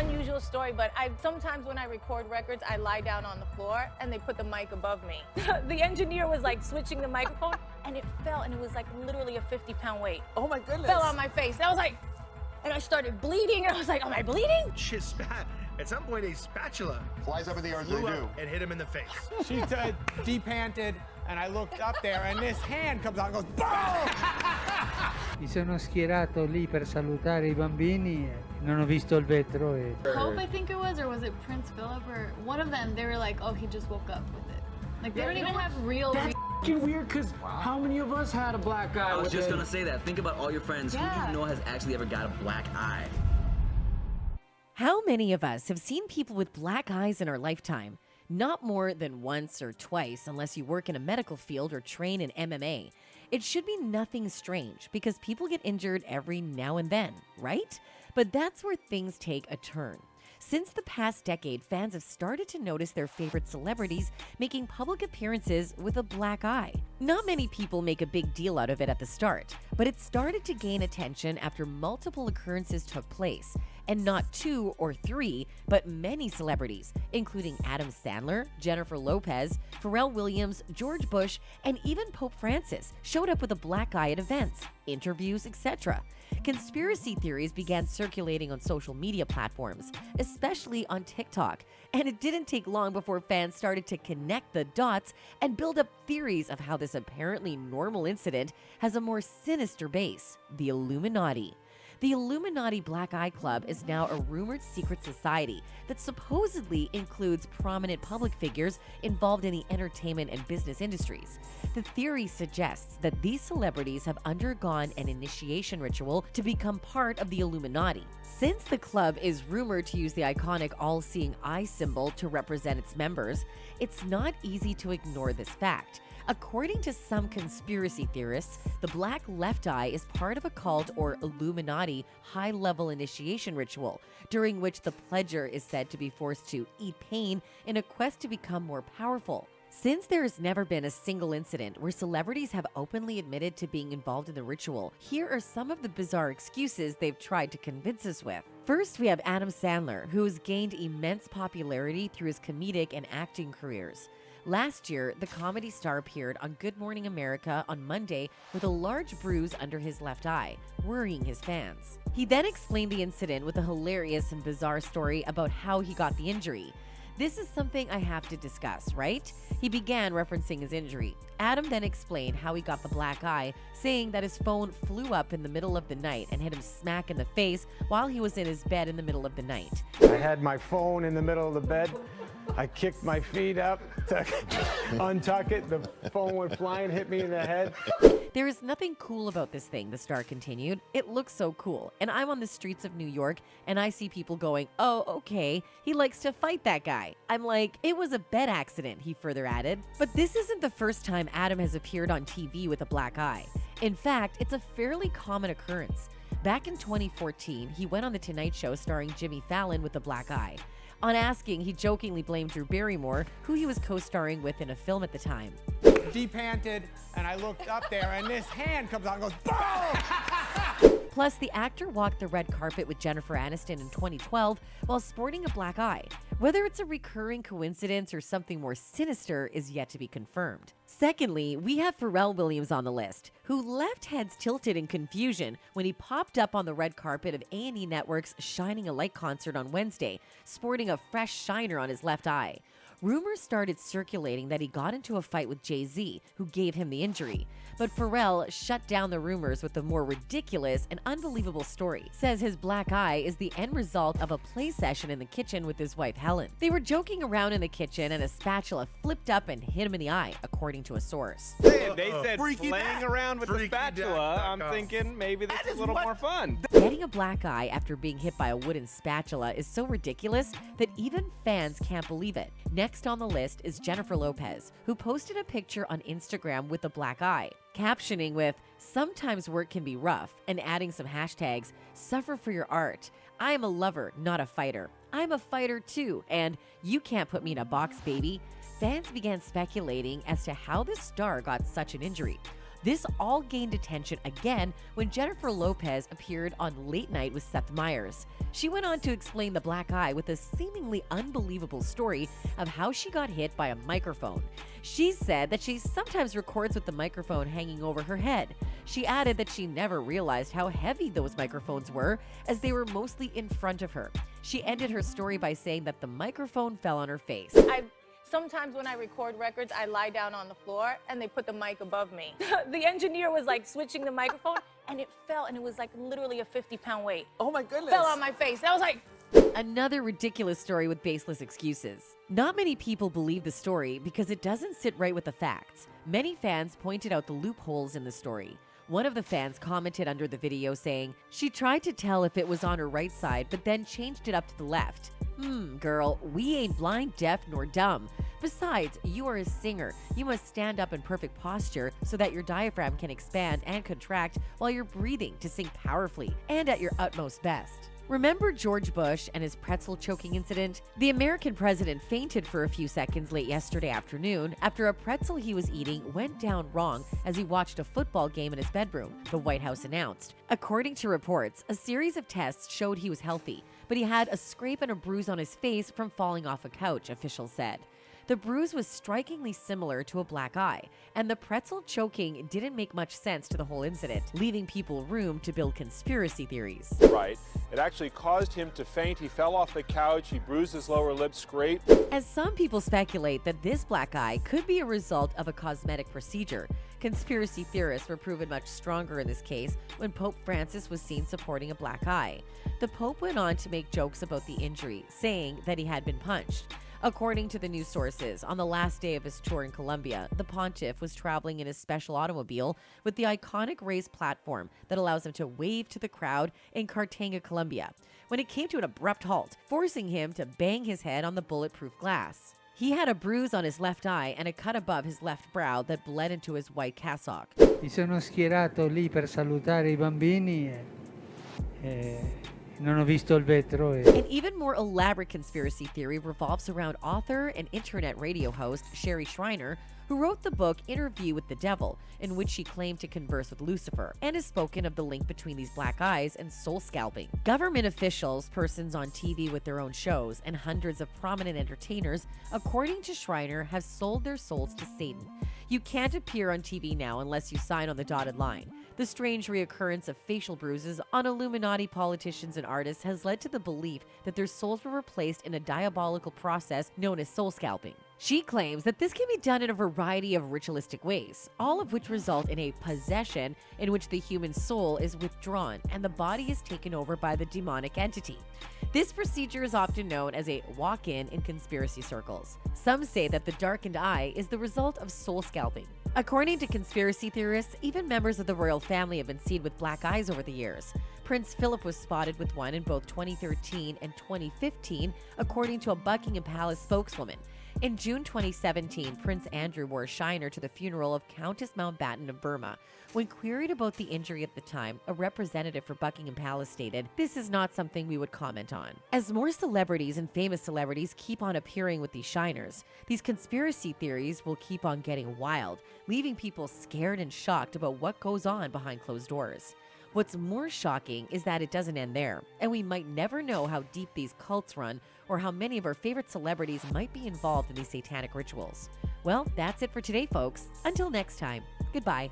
unusual story, but sometimes when I record records, I lie down on the floor and they put the mic above me. The engineer was like switching the microphone and it fell, and it was like literally a 50-pound weight. Oh my goodness. Fell on my face. And I was like, and I started bleeding, and I was like, am I bleeding? Shit spat. At some point, a spatula flies up in the air as they flew do. up and hit him in the face. She said, depanted, and I looked up there, and this hand comes out and goes, boom! Mi sono schierato lì per salutare I bambini e non ho visto il vetro e... Pope, I think it was, or was it Prince Philip, or one of them, they were like, oh, he just woke up with it. Like, they don't even have real... That's weird, because how many of us had a black eye? I was just gonna say that. Think about all your friends. Who do you know has actually ever got a black eye? How many of us have seen people with black eyes in our lifetime? Not more than once or twice, unless you work in a medical field or train in MMA. It should be nothing strange because people get injured every now and then, right? But that's where things take a turn. Since the past decade, fans have started to notice their favorite celebrities making public appearances with a black eye. Not many people make a big deal out of it at the start, but it started to gain attention after multiple occurrences took place. And not 2 or 3, but many celebrities, including Adam Sandler, Jennifer Lopez, Pharrell Williams, George Bush, and even Pope Francis showed up with a black eye at events, interviews, etc. Conspiracy theories began circulating on social media platforms, especially on TikTok, and it didn't take long before fans started to connect the dots and build up theories of how this apparently normal incident has a more sinister base: the Illuminati. The Illuminati Black Eye Club is now a rumored secret society that supposedly includes prominent public figures involved in the entertainment and business industries. The theory suggests that these celebrities have undergone an initiation ritual to become part of the Illuminati. Since the club is rumored to use the iconic all-seeing eye symbol to represent its members, it's not easy to ignore this fact. According to some conspiracy theorists, the black left eye is part of a cult or Illuminati high-level initiation ritual, during which the pledger is said to be forced to eat pain in a quest to become more powerful. Since there has never been a single incident where celebrities have openly admitted to being involved in the ritual, here are some of the bizarre excuses they've tried to convince us with. First, we have Adam Sandler, who has gained immense popularity through his comedic and acting careers. Last year, the comedy star appeared on Good Morning America on Monday with a large bruise under his left eye, worrying his fans. He then explained the incident with a hilarious and bizarre story about how he got the injury. This is something I have to discuss, right? He began referencing his injury. Adam then explained how he got the black eye, saying that his phone flew up in the middle of the night and hit him smack in the face while he was in his bed in the middle of the night. I had my phone in the middle of the bed. I kicked my feet up to untuck it. The phone went flying, hit me in the head. There is nothing cool about this thing, the star continued. It looks so cool. And I'm on the streets of New York and I see people going, oh, okay, he likes to fight that guy. I'm like, it was a bed accident, he further added. But this isn't the first time Adam has appeared on TV with a black eye. In fact, it's a fairly common occurrence. Back in 2014, he went on The Tonight Show starring Jimmy Fallon with a black eye. On asking, he jokingly blamed Drew Barrymore, who he was co-starring with in a film at the time. Depanted, and I looked up there, and this hand comes out and goes, boom! Plus, the actor walked the red carpet with Jennifer Aniston in 2012 while sporting a black eye. Whether it's a recurring coincidence or something more sinister is yet to be confirmed. Secondly, we have Pharrell Williams on the list, who left heads tilted in confusion when he popped up on the red carpet of A&E Network's Shining a Light concert on Wednesday, sporting a fresh shiner on his left eye. Rumors started circulating that he got into a fight with Jay-Z, who gave him the injury. But Pharrell shut down the rumors with a more ridiculous and unbelievable story. Says his black eye is the end result of a play session in the kitchen with his wife Helen. They were joking around in the kitchen and a spatula flipped up and hit him in the eye, according to a source. They said playing around with the spatula. I'm thinking maybe this is a little more fun. Getting a black eye after being hit by a wooden spatula is so ridiculous that even fans can't believe it. Next on the list is Jennifer Lopez, who posted a picture on Instagram with a black eye, captioning with, "Sometimes work can be rough," and adding some hashtags, "Suffer for your art," "I am a lover, not a fighter," "I'm a fighter too," and "You can't put me in a box, baby." Fans began speculating as to how the star got such an injury. This all gained attention again when Jennifer Lopez appeared on Late Night with Seth Meyers. She went on to explain the black eye with a seemingly unbelievable story of how she got hit by a microphone. She said that she sometimes records with the microphone hanging over her head. She added that she never realized how heavy those microphones were, as they were mostly in front of her. She ended her story by saying that the microphone fell on her face. Sometimes when I record records, I lie down on the floor and they put the mic above me. The engineer was like switching the microphone and it fell, and it was like literally a 50-pound weight. Oh my goodness. Fell on my face. And I was like... Another ridiculous story with baseless excuses. Not many people believe the story because it doesn't sit right with the facts. Many fans pointed out the loopholes in the story. One of the fans commented under the video saying, "She tried to tell if it was on her right side, but then changed it up to the left. Girl, we ain't blind, deaf, nor dumb. Besides, you are a singer. You must stand up in perfect posture so that your diaphragm can expand and contract while you're breathing to sing powerfully and at your utmost best." Remember George Bush and his pretzel choking incident? The American president fainted for a few seconds late yesterday afternoon after a pretzel he was eating went down wrong as he watched a football game in his bedroom, the White House announced. According to reports, a series of tests showed he was healthy, but he had a scrape and a bruise on his face from falling off a couch, officials said. The bruise was strikingly similar to a black eye, and the pretzel choking didn't make much sense to the whole incident, leaving people room to build conspiracy theories. Right. It actually caused him to faint. He fell off the couch. He bruised his lower lip, scraped. As some people speculate that this black eye could be a result of a cosmetic procedure, conspiracy theorists were proven much stronger in this case when Pope Francis was seen supporting a black eye. The Pope went on to make jokes about the injury, saying that he had been punched. According to the news sources, on the last day of his tour in Colombia, the pontiff was traveling in his special automobile with the iconic raised platform that allows him to wave to the crowd in Cartagena, Colombia, when it came to an abrupt halt, forcing him to bang his head on the bulletproof glass. He had a bruise on his left eye and a cut above his left brow that bled into his white cassock. Mi sono schierato lì per salutare I bambini non ho visto il vetro. An even more elaborate conspiracy theory revolves around author and internet radio host Sherry Shriner, who wrote the book Interview with the Devil, in which she claimed to converse with Lucifer, and has spoken of the link between these black eyes and soul scalping. Government officials, persons on TV with their own shows, and hundreds of prominent entertainers, according to Shriner, have sold their souls to Satan. You can't appear on TV now unless you sign on the dotted line. The strange reoccurrence of facial bruises on Illuminati politicians and artists has led to the belief that their souls were replaced in a diabolical process known as soul scalping. She claims that this can be done in a variety of ritualistic ways, all of which result in a possession in which the human soul is withdrawn and the body is taken over by the demonic entity. This procedure is often known as a walk-in in conspiracy circles. Some say that the darkened eye is the result of soul scalping. According to conspiracy theorists, even members of the royal family have been seen with black eyes over the years. Prince Philip was spotted with one in both 2013 and 2015, according to a Buckingham Palace spokeswoman. In June 2017, Prince Andrew wore a shiner to the funeral of Countess Mountbatten of Burma. When queried about the injury at the time, a representative for Buckingham Palace stated, "This is not something we would comment on." As more celebrities and famous celebrities keep on appearing with these shiners, these conspiracy theories will keep on getting wild, leaving people scared and shocked about what goes on behind closed doors. What's more shocking is that it doesn't end there, and we might never know how deep these cults run or how many of our favorite celebrities might be involved in these satanic rituals. Well, that's it for today, folks. Until next time, goodbye.